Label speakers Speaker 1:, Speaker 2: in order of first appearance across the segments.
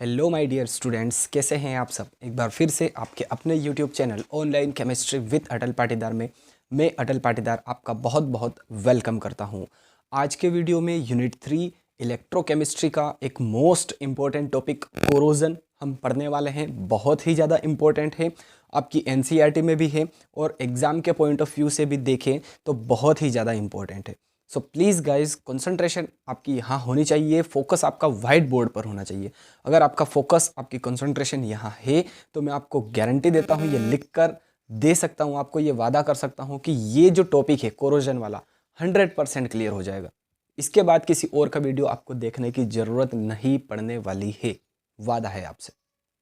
Speaker 1: Hello my dear students, कैसे हैं आप सब। एक बार फिर से आपके अपने YouTube channel online chemistry with Atal Patidar में मैं अटल पाटीदार आपका बहुत बहुत वेलकम करता हूं। आज के वीडियो में यूनिट 3 इलेक्ट्रोकेमिस्ट्री का एक मोस्ट इम्पॉर्टेंट टॉपिक कोरोजन हम पढ़ने वाले हैं। बहुत ही ज़्यादा इम्पोर्टेंट है, आपकी एनसीईआरटी में भी है और एग्ज़ाम के पॉइंट ऑफ व्यू से भी देखें तो बहुत ही ज़्यादा इम्पोर्टेंट है। सो प्लीज़ गाइज, कंसंट्रेशन आपकी यहाँ होनी चाहिए, फोकस आपका वाइट बोर्ड पर होना चाहिए। अगर आपका फोकस, आपकी कंसंट्रेशन यहाँ है तो मैं आपको गारंटी देता हूँ, ये लिख कर दे सकता हूँ, आपको ये वादा कर सकता हूँ कि ये जो टॉपिक है कोरोजन वाला 100% क्लियर हो जाएगा। इसके बाद किसी और का वीडियो आपको देखने की ज़रूरत नहीं पड़ने वाली है, वादा है आपसे।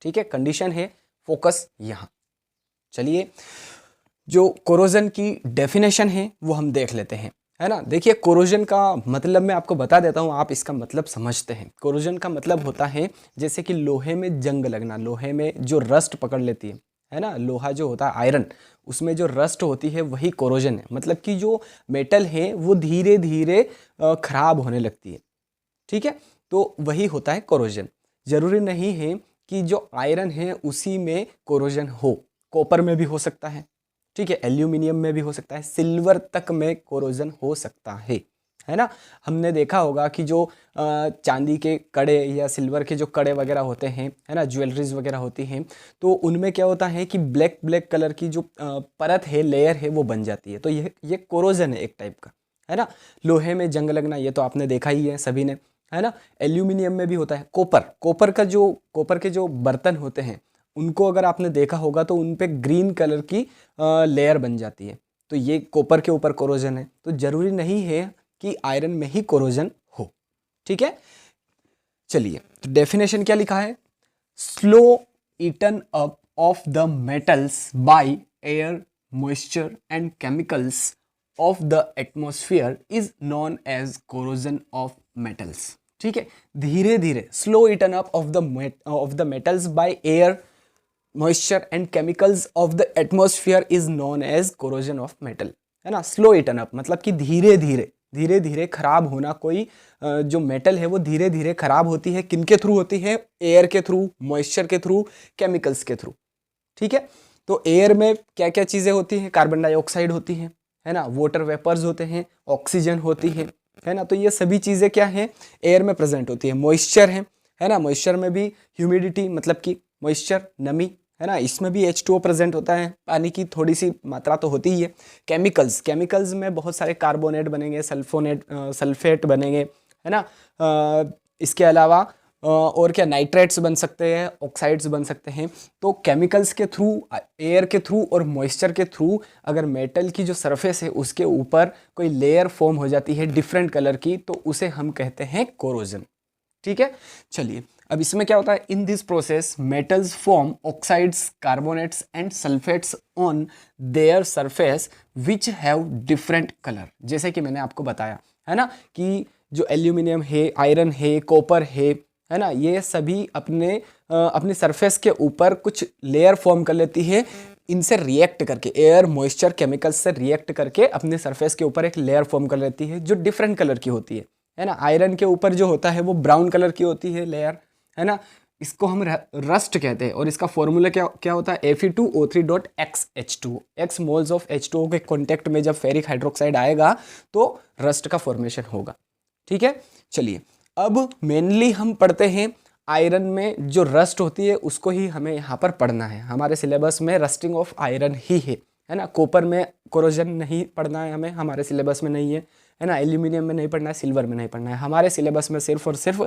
Speaker 1: ठीक है, कंडीशन है फोकस यहाँ। चलिए, जो कोरोजन की डेफिनेशन है वो हम देख लेते हैं, है ना। देखिए, कोरोजन का मतलब मैं आपको बता देता हूँ, आप इसका मतलब समझते हैं। कोरोजन का मतलब होता है जैसे कि लोहे में जंग लगना, लोहे में जो रस्ट पकड़ लेती है ना। लोहा जो होता है आयरन, उसमें जो रस्ट होती है वही कोरोजन है। मतलब कि जो मेटल है वो धीरे धीरे खराब होने लगती है। ठीक है, तो वही होता है कोरोजन। जरूरी नहीं है कि जो आयरन है उसी में कोरोजन हो, कॉपर में भी हो सकता है, ठीक है, एल्यूमिनियम में भी हो सकता है, सिल्वर तक में कोरोजन हो सकता है ना। हमने देखा होगा कि जो चांदी के कड़े या सिल्वर के जो कड़े वगैरह होते हैं, है ना, ज्वेलरीज वगैरह होती हैं, तो उनमें क्या होता है कि ब्लैक ब्लैक कलर की जो परत है, लेयर है, वो बन जाती है। तो ये कोरोजन है एक टाइप का, है ना। लोहे में जंग लगना, ये तो आपने देखा ही है सभी ने, है ना। एल्यूमिनियम में भी होता है। कॉपर के जो बर्तन होते हैं उनको अगर आपने देखा होगा तो उन पे ग्रीन कलर की लेयर बन जाती है। तो ये कॉपर के ऊपर कोरोजन है। तो जरूरी नहीं है कि आयरन में ही कोरोजन हो। ठीक है, चलिए, तो डेफिनेशन क्या लिखा है। Slow eaten up of the metals by air, moisture and chemicals of the atmosphere is known as corrosion of metals. ठीक है, धीरे धीरे slow eaten up of the metals by air, moisture and chemicals of the atmosphere is known as corrosion of metal, है ना। Slow eaten up मतलब कि धीरे धीरे खराब होना। कोई जो मेटल है वो धीरे धीरे खराब होती है। किनके थ्रू होती है? एयर के थ्रू, मॉइस्चर के थ्रू, केमिकल्स के थ्रू। ठीक है, तो एयर में क्या क्या चीजें होती हैं? कार्बन डाइऑक्साइड होती है ना, वाटर वेपर्स होते हैं, ऑक्सीजन होती है ना। तो ये सभी चीजें क्या है? एयर में प्रेजेंट होती है। मॉइस्चर है ना, मॉइस्चर में भी ह्यूमिडिटी मतलब कि मॉइस्चर, नमी, है ना, इसमें भी H2O प्रेजेंट होता है, पानी की थोड़ी सी मात्रा तो होती ही है। केमिकल्स में बहुत सारे कार्बोनेट बनेंगे, सल्फेट बनेंगे, है ना। इसके अलावा और क्या, नाइट्रेट्स बन सकते हैं, ऑक्साइड्स बन सकते हैं। तो केमिकल्स के थ्रू, एयर के थ्रू और मॉइस्चर के थ्रू अगर मेटल की जो सरफेस है उसके ऊपर कोई लेयर फॉर्म हो जाती है डिफरेंट कलर की, तो उसे हम कहते हैं कोरोजन। ठीक है, चलिए, अब इसमें क्या होता है। In this process metals form oxides, carbonates and sulphates on their surface which have different colour. जैसे कि मैंने आपको बताया, है ना, कि जो एल्यूमिनियम है, आयरन है, कॉपर है ना, ये सभी अपने सरफेस के ऊपर कुछ लेयर फॉर्म कर लेती है। इनसे रिएक्ट करके, एयर, मॉइस्चर, केमिकल्स से रिएक्ट करके अपने सरफेस के ऊपर एक लेयर फॉर्म कर लेती है जो डिफरेंट कलर की होती है ना। आयरन के ऊपर जो होता है वो ब्राउन कलर की होती है लेयर, है ना। इसको हम रस्ट कहते हैं और इसका फॉर्मूला क्या होता है? Fe2O3.XH2। x moles of H2O के कॉन्टेक्ट में जब फेरिक हाइड्रोक्साइड आएगा तो रस्ट का फॉर्मेशन होगा। ठीक है, चलिए, अब मेनली हम पढ़ते हैं आयरन में जो रस्ट होती है उसको ही हमें यहाँ पर पढ़ना है। हमारे सिलेबस में रस्टिंग ऑफ आयरन ही है ना। कॉपर में कोरोजन नहीं पढ़ना है हमें, हमारे सिलेबस में नहीं है ना। एल्यूमिनियम में नहीं पढ़ना है, सिल्वर में नहीं पढ़ना है। हमारे सिलेबस में सिर्फ और सिर्फ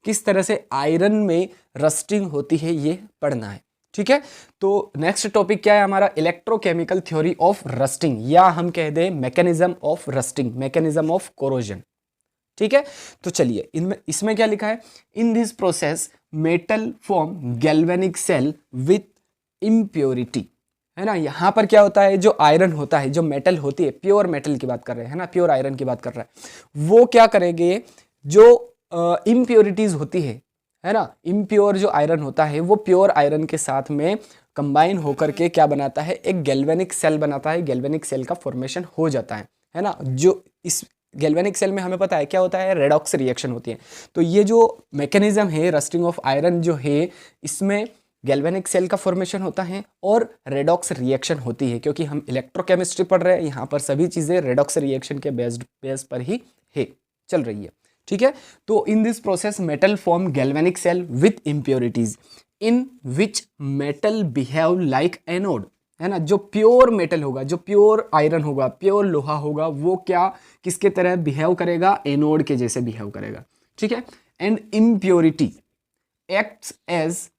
Speaker 1: किस तरह से आयरन में रस्टिंग होती है ये पढ़ना है। ठीक है, तो नेक्स्ट टॉपिक क्या है हमारा? इलेक्ट्रोकेमिकल थ्योरी ऑफ रस्टिंग, या हम कह दें mechanism of rusting, mechanism of corrosion. ठीक है, तो चलिए, इसमें क्या लिखा है? In this process metal form galvanic cell with impurity, है ना। यहाँ पर क्या होता है? जो आयरन होता है, जो मेटल होती है, प्योर मेटल की बात कर रहे हैं, है ना, प्योर आयरन की बात कर रहा है, वो क्या करेंगे? जो इम्प्योरिटीज होती है ना, इम्प्योर जो आयरन होता है वो प्योर आयरन के साथ में कंबाइन होकर के क्या बनाता है? एक गैल्वेनिक सेल बनाता है। गैल्वेनिक सेल का फॉर्मेशन हो जाता है ना। जो गैल्वेनिक सेल में हमें पता है क्या होता है, रेडॉक्स रिएक्शन होती है। तो ये जो मैकेनिज्म है रस्टिंग ऑफ आयरन जो है, इसमें गैल्वेनिक सेल का फॉर्मेशन होता है और रेडॉक्स रिएक्शन होती है, क्योंकि हम इलेक्ट्रोकेमिस्ट्री पढ़ रहे हैं, यहाँ पर सभी चीज़ें रेडॉक्स रिएक्शन के बेस पर ही है, चल रही है। ठीक है, तो in this process metal form galvanic cell with impurities in which metal behave like anode, है ना। जो प्योर मेटल होगा, जो प्योर आयरन होगा, प्योर लोहा होगा, वो क्या किसके तरह बिहेव करेगा, एनोड के जैसे बिहेव करेगा। ठीक है, and impurity acts as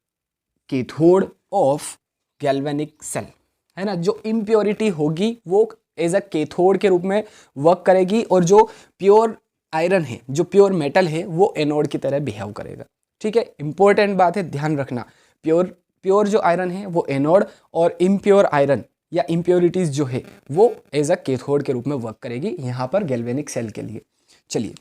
Speaker 1: cathode of galvanic cell, है ना। जो इम्प्योरिटी होगी वो एज अ कैथोड के रूप में वर्क करेगी, और जो प्योर आयरन है, जो प्योर मेटल है, वो एनोड की तरह बिहेव करेगा। ठीक है, इंपॉर्टेंट बात है, ध्यान रखना, प्योर जो आयरन है वो एनोड, और इम्प्योर आयरन या इम्प्योरिटीज जो है वो एज अ कैथोड के रूप में वर्क करेगी यहाँ पर गैल्वेनिक सेल के लिए। चलिए,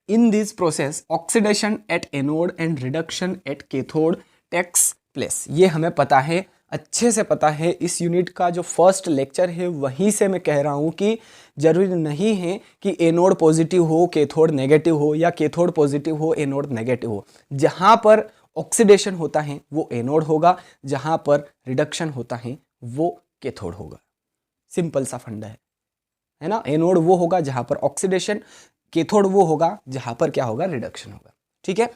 Speaker 1: in this process oxidation at anode and reduction at cathode takes place. ये हमें पता है, अच्छे से पता है, इस यूनिट का जो फर्स्ट लेक्चर है वहीं से मैं कह रहा हूँ कि जरूरी नहीं है कि एनोड पॉजिटिव हो कैथोड नेगेटिव हो, या कैथोड पॉजिटिव हो एनोड नेगेटिव हो। जहाँ पर ऑक्सीडेशन होता है वो एनोड होगा, जहाँ पर रिडक्शन होता है वो कैथोड होगा। सिंपल सा फंडा है ना। एनोड वो होगा जहाँ पर ऑक्सीडेशन, कैथोड वो होगा जहाँ पर क्या होगा, रिडक्शन होगा। ठीक है,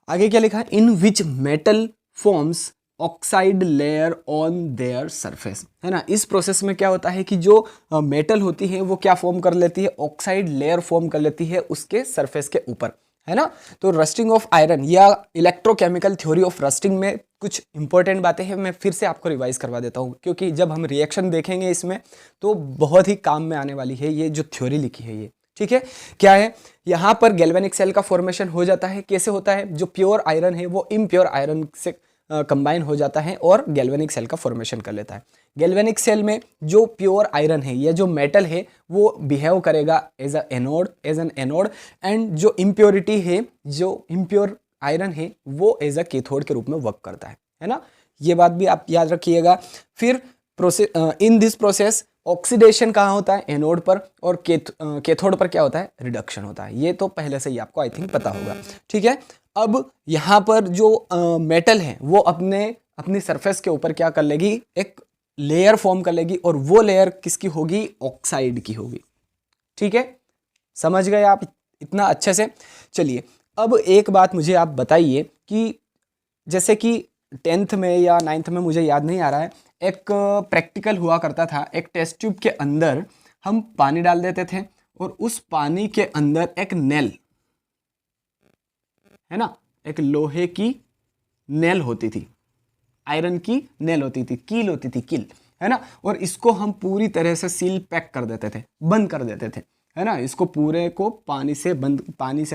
Speaker 1: आगे क्या लिखा है, in which metal forms oxide layer on their surface, है ना। इस प्रोसेस में क्या होता है कि जो मेटल होती है वो क्या फॉर्म कर लेती है, ऑक्साइड लेयर फॉर्म कर लेती है उसके सरफेस के ऊपर, है ना। तो रस्टिंग ऑफ आयरन या इलेक्ट्रोकेमिकल थ्योरी ऑफ रस्टिंग में कुछ इंपॉर्टेंट बातें हैं, मैं फिर से आपको रिवाइज करवा देता हूँ, क्योंकि जब हम रिएक्शन देखेंगे इसमें तो बहुत ही काम में आने वाली है ये जो थ्योरी लिखी है ये। ठीक है, क्या है, यहाँ पर गैल्वेनिक सेल का फॉर्मेशन हो जाता है। कैसे होता है, जो प्योर आयरन है वो इम्प्योर आयरन से कंबाइन हो जाता है और गैल्वेनिक सेल का फॉर्मेशन कर लेता है। गैल्वेनिक सेल में जो प्योर आयरन है या जो मेटल है वो बिहेव करेगा एज एन एनोड, एंड जो इम्प्योरिटी है, जो इम्प्योर आयरन है, वो एज अ कैथोड के रूप में वर्क करता है ना। ये बात भी आप याद रखिएगा। फिर इन दिस प्रोसेस ऑक्सीडेशन कहाँ होता है, एनोड पर, और कैथोड पर क्या होता है, रिडक्शन होता है। ये तो पहले से ही आपको आई थिंक पता होगा। ठीक है, अब यहाँ पर जो मेटल है वो अपनी सरफेस के ऊपर क्या कर लेगी, एक लेयर फॉर्म कर लेगी, और वो लेयर किसकी होगी, ऑक्साइड की होगी। ठीक है, समझ गए आप इतना अच्छे से। चलिए, अब एक बात मुझे आप बताइए कि जैसे कि 10th में या 9th में, मुझे याद नहीं आ रहा है, एक प्रैक्टिकल हुआ करता था। एक टेस्ट ट्यूब के अंदर हम पानी डाल देते थे, और उस पानी के अंदर एक नेल, है ना, एक लोहे की नेल होती थी, आयरन की नेल होती थी, कील होती थी, कील, है ना। और इसको हम पूरी तरह से सील पैक कर देते थे, बंद कर देते थे, है ना। इसको पूरे को पानी से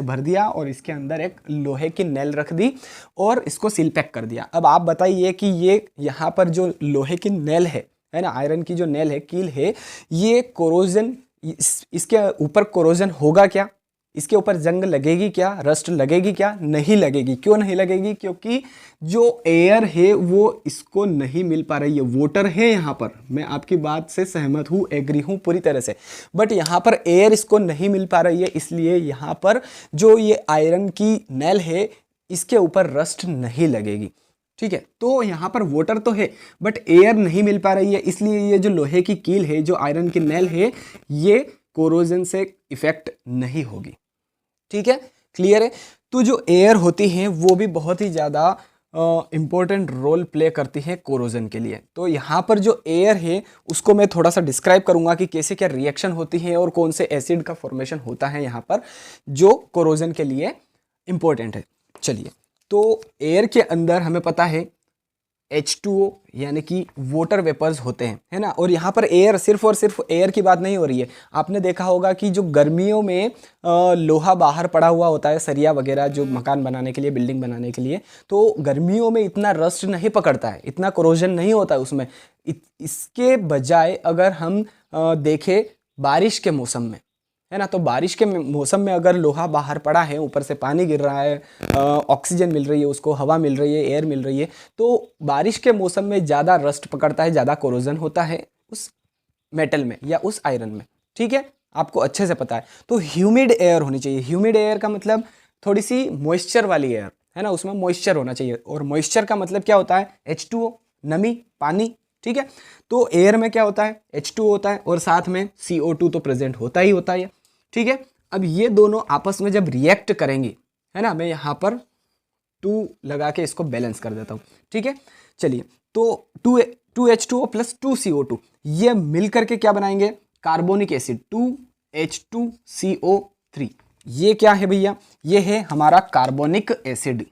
Speaker 1: भर दिया, और इसके अंदर एक लोहे की नेल रख दी, और इसको सील पैक कर दिया। अब आप बताइए कि ये यहाँ पर जो लोहे की नेल है ना, आयरन की जो नेल है, कील है, ये कोरोजन, इसके ऊपर कोरोजन होगा क्या, इसके ऊपर जंग लगेगी क्या, रस्ट लगेगी क्या, नहीं लगेगी। क्यों नहीं लगेगी, क्योंकि जो एयर है वो इसको नहीं मिल पा रही है, वाटर है यहाँ पर, मैं आपकी बात से सहमत हूँ, एग्री हूँ पूरी तरह से, बट यहाँ पर एयर इसको नहीं मिल पा रही है, इसलिए यहाँ पर जो ये आयरन की नेल है इसके ऊपर रस्ट नहीं लगेगी। ठीक है, तो यहाँ पर वाटर तो है बट एयर नहीं मिल पा रही है, इसलिए ये जो लोहे की कील है, जो आयरन की नेल है, ये कोरोजन से इफेक्ट नहीं होगी। ठीक है, क्लियर है। तो जो एयर होती है वो भी बहुत ही ज़्यादा इम्पोर्टेंट रोल प्ले करती है कोरोजन के लिए। तो यहाँ पर जो एयर है उसको मैं थोड़ा सा डिस्क्राइब करूँगा कि कैसे क्या रिएक्शन होती है और कौन से एसिड का फॉर्मेशन होता है यहाँ पर, जो कोरोजन के लिए इम्पोर्टेंट है। चलिए, तो एयर के अंदर हमें पता है H2O यानी कि वाटर वेपर्स होते हैं, है ना। और यहाँ पर एयर, सिर्फ और सिर्फ एयर की बात नहीं हो रही है। आपने देखा होगा कि जो गर्मियों में लोहा बाहर पड़ा हुआ होता है, सरिया वगैरह, जो मकान बनाने के लिए, बिल्डिंग बनाने के लिए, तो गर्मियों में इतना रस्ट नहीं पकड़ता है, इतना कोरोजन नहीं होता है उसमें। इसके बजाय अगर हम देखें बारिश के मौसम में, है ना, तो बारिश के मौसम में अगर लोहा बाहर पड़ा है, ऊपर से पानी गिर रहा है, ऑक्सीजन मिल रही है उसको, हवा मिल रही है, एयर मिल रही है, तो बारिश के मौसम में ज़्यादा रस्ट पकड़ता है, ज़्यादा कोरोजन होता है उस मेटल में या उस आयरन में। ठीक है, आपको अच्छे से पता है। तो ह्यूमिड एयर होनी चाहिए। ह्यूमिड एयर का मतलब थोड़ी सी मॉइस्चर वाली एयर, है ना, उसमें मॉइस्चर होना चाहिए। और मॉइस्चर का मतलब क्या होता है? H2O, नमी, पानी, ठीक है। तो एयर में क्या होता है? H2O होता है और साथ में CO2 तो प्रेजेंट होता ही होता है, ठीक है। अब ये दोनों आपस में जब रिएक्ट करेंगे, है ना, मैं यहाँ पर 2 लगा के इसको बैलेंस कर देता हूँ, ठीक है। चलिए, तो 2H2O प्लस 2CO2 ये मिल करके क्या बनाएंगे? Carbonic acid 2H2CO3। ये क्या है भैया? ये है हमारा carbonic acid.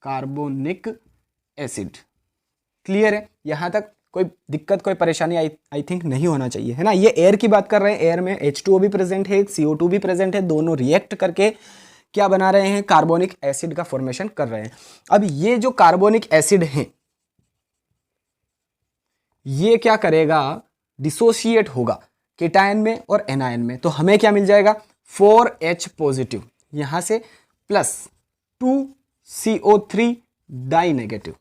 Speaker 1: Carbonic acid clear है? यहां तक कोई दिक्कत, कोई परेशानी आई थिंक नहीं होना चाहिए, है ना। ये एयर की बात कर रहे हैं। एयर में H2O भी प्रेजेंट है, CO2 भी प्रेजेंट है, दोनों रिएक्ट करके क्या बना रहे हैं? कार्बोनिक एसिड का फॉर्मेशन कर रहे हैं। अब ये जो कार्बोनिक एसिड है ये क्या करेगा? डिसोशिएट होगा केटायन में और एनायन में। तो हमें क्या मिल जाएगा? 4H पॉजिटिव यहां से प्लस 2CO3 डाई नेगेटिव,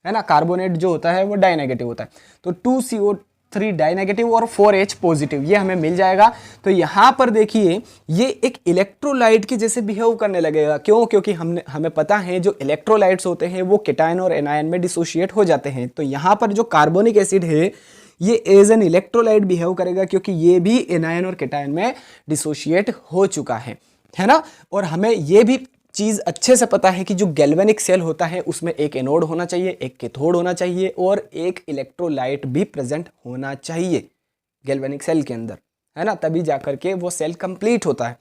Speaker 1: है ना। कार्बोनेट जो होता है वो डाई नेगेटिव होता है। तो 2CO3 डाई नेगेटिव और 4H पॉजिटिव ये हमें मिल जाएगा। तो यहां पर देखिए ये एक इलेक्ट्रोलाइट के जैसे बिहेव करने लगेगा। क्यों? क्योंकि हमें पता है जो इलेक्ट्रोलाइट्स होते हैं वो केटायन और एनायन में डिसोशिएट हो जाते हैं। तो यहां पर जो कार्बोनिक एसिड है ये एज एन इलेक्ट्रोलाइट बिहेव करेगा, क्योंकि ये भी एनायन और केटायन में डिसोशिएट हो चुका है ना। और हमें ये भी चीज अच्छे से पता है कि जो गैल्वेनिक सेल होता है उसमें एक एनोड होना चाहिए, एक कैथोड होना चाहिए और एक इलेक्ट्रोलाइट भी प्रेजेंट होना चाहिए गैल्वेनिक सेल के अंदर, है ना। तभी जाकर के वो सेल कंप्लीट होता है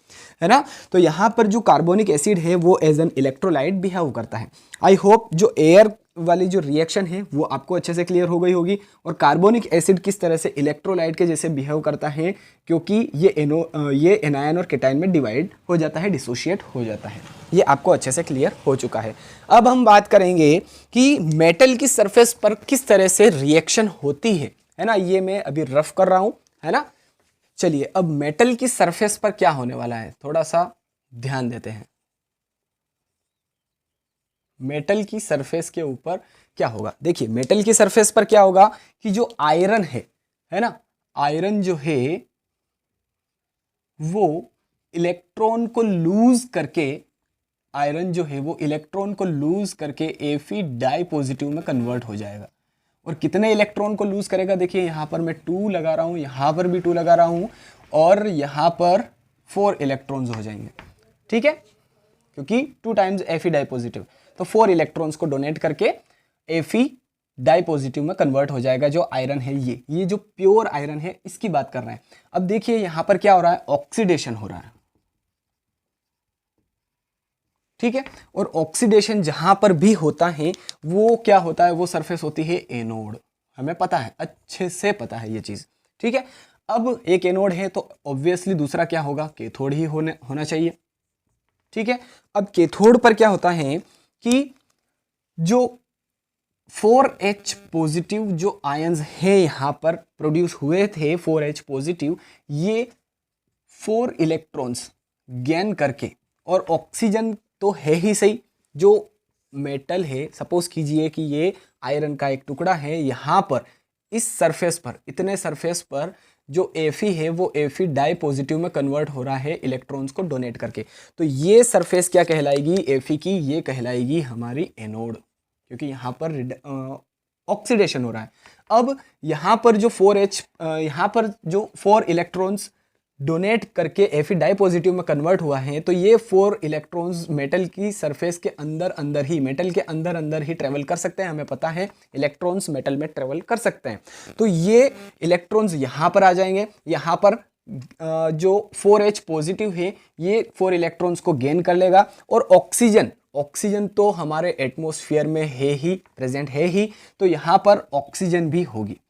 Speaker 1: ना। तो यहाँ पर जो कार्बोनिक एसिड है वो एज एन इलेक्ट्रोलाइट बिहेव करता है। आई होप जो एयर वाली जो रिएक्शन है वो आपको अच्छे से क्लियर हो गई होगी। और कार्बोनिक एसिड किस तरह से इलेक्ट्रोलाइट के जैसे बिहेव करता है, क्योंकि ये एनायन और केटायन में डिवाइड हो जाता है, डिसोशिएट हो जाता है। ये आपको अच्छे से क्लियर हो चुका है। अब हम बात करेंगे कि मेटल की सरफेस पर किस तरह से रिएक्शन होती है ना। ये मैं अभी रफ कर रहा हूं, है ना। चलिए, अब मेटल की सरफेस पर क्या होने वाला है थोड़ा सा ध्यान देते हैं। मेटल की सरफेस के ऊपर क्या होगा? देखिए, मेटल की सरफेस पर क्या होगा कि जो आयरन है ना, आयरन जो है वो इलेक्ट्रॉन को लूज करके, आयरन जो है वो इलेक्ट्रॉन को लूज करके Fe डाई पॉजिटिव में कन्वर्ट हो जाएगा। और कितने इलेक्ट्रॉन को लूज करेगा? देखिए यहाँ पर मैं 2 लगा रहा हूं, यहां पर भी 2 लगा रहा हूं और यहां पर 4 इलेक्ट्रॉन्स हो जाएंगे, ठीक है, क्योंकि 2 टाइम्स Fe डाई पॉजिटिव। तो 4 इलेक्ट्रॉन्स को डोनेट करके Fe डाई पॉजिटिव में कन्वर्ट हो जाएगा। जो आयरन है ये जो प्योर आयरन है इसकी बात कर रहे हैं। अब देखिए यहां पर क्या हो रहा है? ऑक्सीडेशन हो रहा है, ठीक है। और ऑक्सीडेशन जहां पर भी होता है वो क्या होता है? वो सरफेस होती है एनोड। हमें पता है, अच्छे से पता है ये चीज, ठीक है। अब एक एनोड है तो ऑब्वियसली दूसरा क्या होगा? कैथोड ही होना चाहिए, ठीक है। अब कैथोड पर क्या होता है कि जो 4H पॉजिटिव जो आयंस है यहां पर प्रोड्यूस हुए थे, 4H पॉजिटिव, ये 4 इलेक्ट्रॉन्स गेन करके, और ऑक्सीजन तो है ही सही, जो मेटल है, सपोज कीजिए कि ये आयरन का एक टुकड़ा है, यहां पर इस सरफेस पर, इतने सरफेस पर जो Fe है वो Fe डाई पॉजिटिव में कन्वर्ट हो रहा है इलेक्ट्रॉन्स को डोनेट करके। तो ये सरफेस क्या कहलाएगी Fe की? ये कहलाएगी हमारी एनोड, क्योंकि यहां पर ऑक्सीडेशन हो रहा है। अब यहां पर जो 4H, यहां पर जो 4 इलेक्ट्रॉन्स डोनेट करके Fe डाई पॉजिटिव में कन्वर्ट हुआ है, तो ये 4 इलेक्ट्रॉन्स मेटल की सरफेस के अंदर ही, मेटल के अंदर ही ट्रेवल कर सकते हैं। हमें पता है इलेक्ट्रॉन्स मेटल में ट्रेवल कर सकते हैं। तो ये इलेक्ट्रॉन्स यहां पर आ जाएंगे। यहां पर जो 4H पॉजिटिव है ये 4 इलेक्ट्रॉन्स को गेन कर लेगा। और ऑक्सीजन तो हमारे एटमॉस्फेयर में है ही, प्रेजेंट है ही, तो यहां पर ऑक्सीजन भी होगी।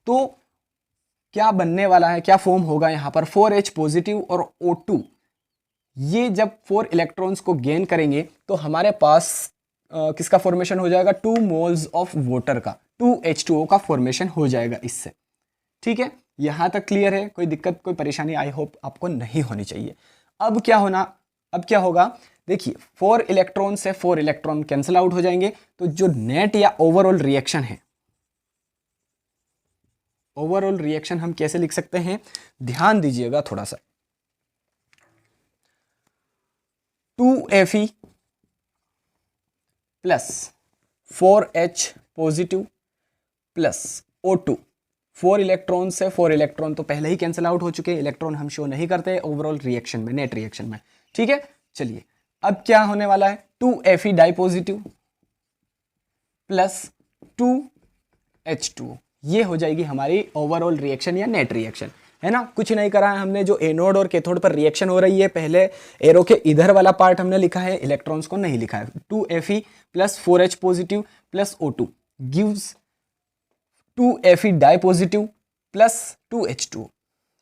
Speaker 1: तो क्या बनने वाला है, क्या फॉर्म होगा यहाँ पर? 4H पॉजिटिव और O2, ये जब 4 इलेक्ट्रॉन्स को गेन करेंगे तो हमारे पास किसका फॉर्मेशन हो जाएगा? 2 मोल्स ऑफ वाटर का, 2H2O का फॉर्मेशन हो जाएगा इससे, ठीक है। यहां तक क्लियर है? कोई दिक्कत, कोई परेशानी आई होप आपको नहीं होनी चाहिए। अब क्या होगा? देखिए 4 इलेक्ट्रॉन से 4 इलेक्ट्रॉन कैंसिल आउट हो जाएंगे। तो जो नेट या ओवरऑल रिएक्शन है, ओवरऑल रिएक्शन हम कैसे लिख सकते हैं, ध्यान दीजिएगा थोड़ा सा। 2Fe plus 4H positive plus O2, 4 electron से 4 इलेक्ट्रॉन तो पहले ही कैंसिल आउट हो चुके हैं, इलेक्ट्रॉन हम शो नहीं करते ओवरऑल रिएक्शन में, नेट रिएक्शन में। ठीक है, चलिए अब क्या होने वाला है, 2Fe di positive plus 2H2O, ये हो जाएगी हमारी ओवरऑल रिएक्शन या नेट रिएक्शन, है ना। कुछ नहीं करा है हमने, जो एनोड और कैथोड पर रिएक्शन हो रही है, पहले एरो के इधर वाला पार्ट हमने लिखा है, इलेक्ट्रॉन्स को नहीं लिखा है। 2Fe plus 4H positive plus O2 gives 2Fe di positive plus 2H2O।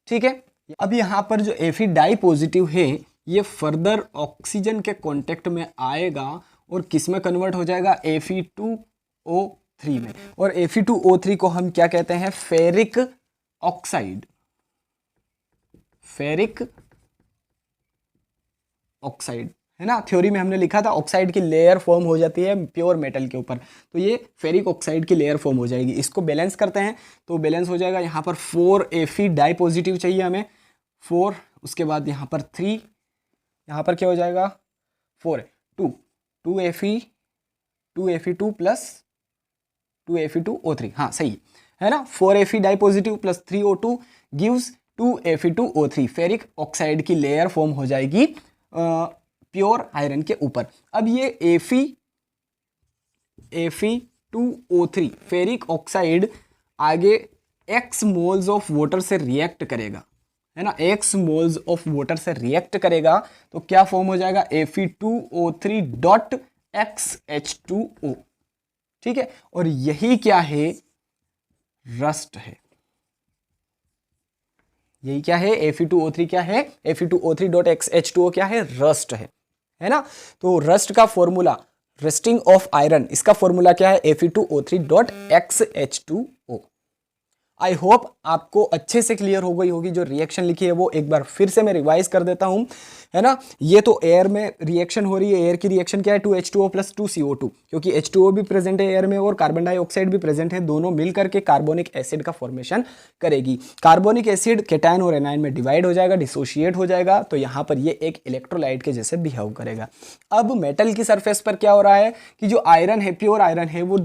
Speaker 1: ठीक है, अब यहाँ पर जो Fe डाई पॉजिटिव है ये फर्दर ऑक्सीजन के कांटेक्ट में आएगा और किस में कन्वर्ट हो जाएगा, Fe2O3 में। और Fe2O3 को हम क्या कहते हैं, फेरिक ऑक्साइड, फेरिक ऑक्साइड, है ना। थ्योरी में हमने लिखा था ऑक्साइड की लेयर फॉर्म हो जाती है प्योर मेटल के ऊपर, तो ये फेरिक ऑक्साइड की लेयर फॉर्म हो जाएगी। इसको बैलेंस करते हैं तो बैलेंस हो जाएगा, यहाँ पर 4Fe डाई पॉजिटिव चाहिए हमें, 4, उसके बाद यहाँ पर 3, यहाँ पर क्या हो जाएगा 4, 2Fe2 प्लस 2Fe2O3, हाँ सही है ना। 4Fe di positive plus 3O2 gives 2Fe2O3, ferric oxide की लेयर फॉर्म हो जाएगी प्योर आयरन के ऊपर। अब ये Fe2O3 फेरिक ऑक्साइड आगे X मोल्स ऑफ वाटर से रिएक्ट करेगा, है ना, X मोल्स ऑफ वाटर से रिएक्ट करेगा तो क्या फॉर्म हो जाएगा, Fe2O3.XH2O। ठीक है, और यही क्या है, रस्ट है। यही क्या है, Fe2O3 क्या है, Fe2O3.XH2O क्या है, रस्ट है ना। तो रस्ट का फॉर्मूला, रस्टिंग ऑफ आयरन, इसका फॉर्मूला क्या है, Fe2O3.XH2O। आई होप आपको अच्छे से क्लियर हो गई होगी। जो रिएक्शन लिखी है वो एक बार फिर से मैं रिवाइज कर देता हूं, है ना। ये तो एयर में रिएक्शन हो रही है, एयर की रिएक्शन क्या है, 2H2O प्लस 2CO2, क्योंकि H2O भी प्रेजेंट है एयर में और कार्बन डाइऑक्साइड भी प्रेजेंट है, दोनों मिलकर के कार्बोनिक एसिड का फॉर्मेशन करेगी। कार्बोनिक एसिड कैटायन और एनायन में डिवाइड हो जाएगा, डिसोशिएट हो जाएगा, तो यहाँ पर ये एक इलेक्ट्रोलाइट के जैसे बिहेव करेगा। अब मेटल की सरफेस पर क्या हो रहा है कि जो आयरन है, प्योर आयरन है, वो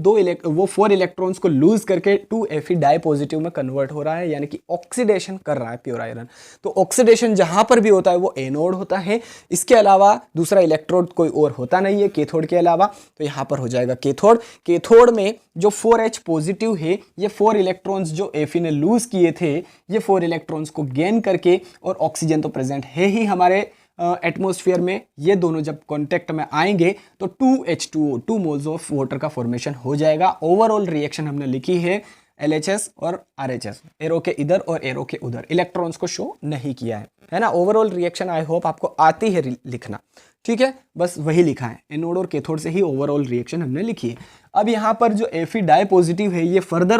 Speaker 1: 4 इलेक्ट्रॉन्स को लूज करके 2Fe डाई पॉजिटिव में कन्वर्ट हो रहा है, यानी कि ऑक्सीडेशन कर रहा है प्योर आयरन। तो ऑक्सीडेशन जहां पर भी होता है वो एनोड होता है, इसके अलावा दूसरा इलेक्ट्रोड कोई और होता नहीं है कैथोड के अलावा, तो यहां पर हो जाएगा कैथोड। कैथोड में जो 4H पॉजिटिव है, ये 4 इलेक्ट्रॉन्स जो Fe ने लूज किए थे, ये 4 इलेक्ट्रॉन्स को गेन करके, और ऑक्सीजन तो प्रेजेंट है ही हमारे एटमॉस्फेयर में, ये दोनों जब कांटेक्ट में आएंगे तो 2H2O, 2 मोल्स ऑफ वाटर का फॉर्मेशन हो जाएगा। ओवरऑल रिएक्शन हमने लिखी है LHS और RHS, एरो के इधर और एरो के उधर, इलेक्ट्रॉन्स को शो नहीं किया है ना। ओवरऑल रिएक्शन आई होप आपको आती है लिखना, ठीक है, बस वही लिखा है, एनोड और कैथोड से ही ओवरऑल रिएक्शन हमने लिखी है। अब यहाँ पर जो Fe डाई पॉजिटिव है, ये फर्दर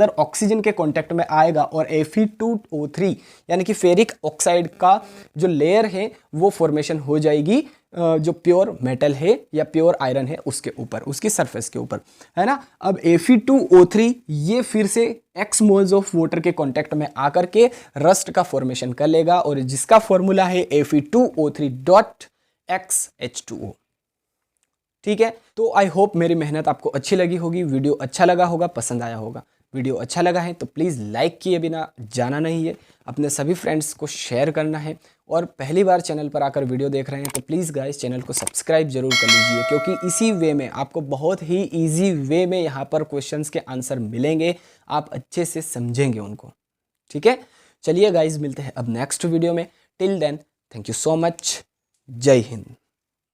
Speaker 1: ऑक्सीजन के कांटेक्ट में आएगा और Fe2O3 यानी कि फेरिक ऑक्साइड का जो लेयर है वो फॉर्मेशन हो जाएगी जो प्योर मेटल है या प्योर आयरन है उसके ऊपर, उसकी सरफेस के ऊपर, है ना। अब Fe2O3 ये फिर से X मोल्स ऑफ वाटर के कांटेक्ट में आकर के रस्ट का फॉर्मेशन कर लेगा, और जिसका फॉर्मूला है Fe2O3.XH2O। ठीक है, तो आई होप मेरी मेहनत आपको अच्छी लगी होगी, वीडियो अच्छा लगा होगा, पसंद आया होगा। वीडियो अच्छा लगा है तो प्लीज़ लाइक किए बिना जाना नहीं है, अपने सभी फ्रेंड्स को शेयर करना है, और पहली बार चैनल पर आकर वीडियो देख रहे हैं तो प्लीज़ गाइस चैनल को सब्सक्राइब जरूर कर लीजिए, क्योंकि इसी वे में आपको बहुत ही इजी वे में यहाँ पर क्वेश्चंस के आंसर मिलेंगे, आप अच्छे से समझेंगे उनको। ठीक है, चलिए गाइस मिलते हैं अब नेक्स्ट वीडियो में। Till then thank you so much, जय हिंद।